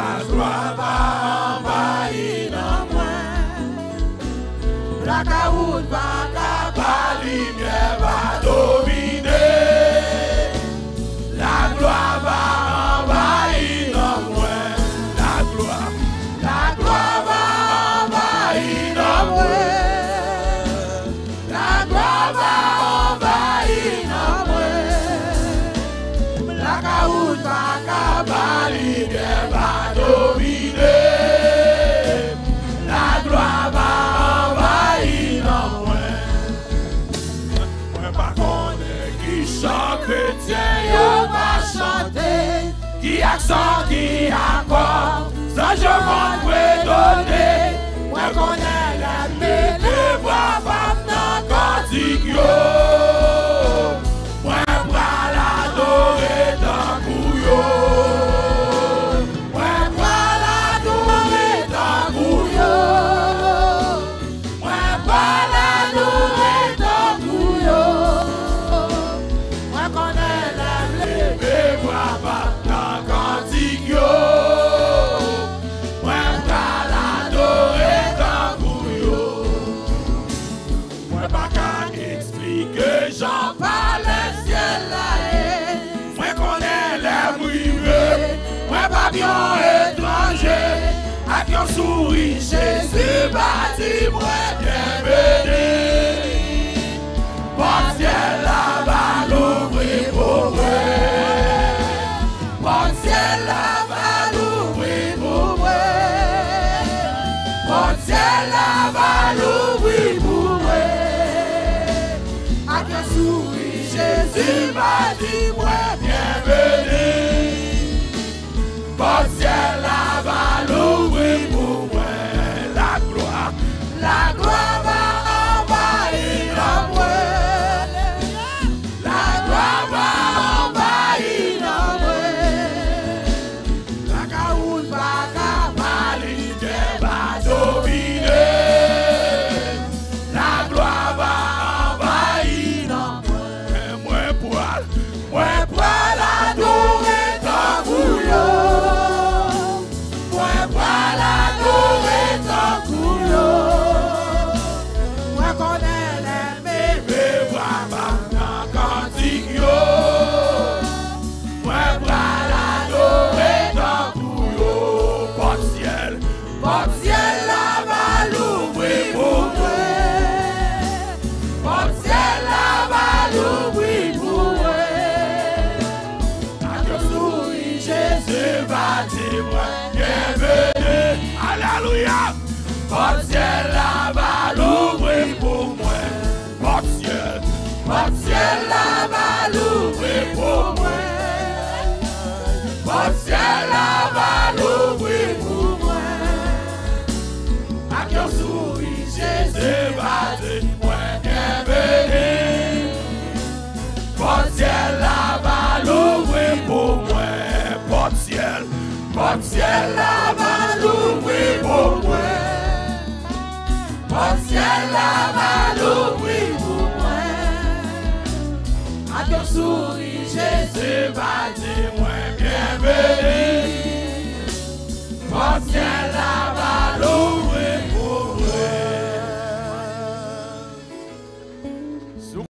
La gloire va envahir dans moi. La caroute va capable, la lumière va dominer. La gloire va envahir dans moi. La gloire va envahir dans moi. La gloire va envahir dans moi. La caroute va capable, la lumière va dominer. La gloire va envahir dans moi. Moi pas connais qui chante chrétien, yo va chanter. Qui accent, qui accord, ça je m'en redonner. Moi connais la mété, moi pas dans cantique yo. Moi bras l'adorer dans couillon. Moi bras l'adorer dans couillon. Moi bras l'adorer dans couillon. Moi connais la mété, moi pas dans cantique yo. Moi bras l'adorer dans couillon. Moi pas qu'à expliquer, j'en parle le ciel là. Moi connais les brivés. Moi pas bien étranger. À qui on sourit, Jésus bâti, moi bien béni. Bon ciel là-bas l'ouvrir pour moi. Bon ciel là-bas l'ouvrir pour moi. Bon ciel là-bas l'ouvrir pour moi. À qui sourit, Jésus m'a dit, moi bienvenue. Bon ciel là-bas l'ouvrir pour moi. La gloire va envahir en moi. La gloire va envahir en moi. La caroute va cavaler, va dominer. La gloire va envahir en moi. Moi poil adorer ton couillon. Moi poil adorer ton couillon. Moi connais les bébés, moi pas dans cantique yo. Moi poil adorer ton couillon. Porte ciel là-bas l'ouvrir pour moi. Porte ciel là-bas l'ouvrir pour moi. À Dieu sourit, Jésus va dire moi bienvenue. Alléluia. Porte ciel là-bas l'ouvrir pour moi. Porte ciel là-bas l'ouvrir pour moi. Porte ciel là-bas l'ouvrir pour moi. À Dieu sourit, Jésus va dire moi bienvenue. Porte ciel là-bas l'ouvrir pour moi. Porte ciel là-bas.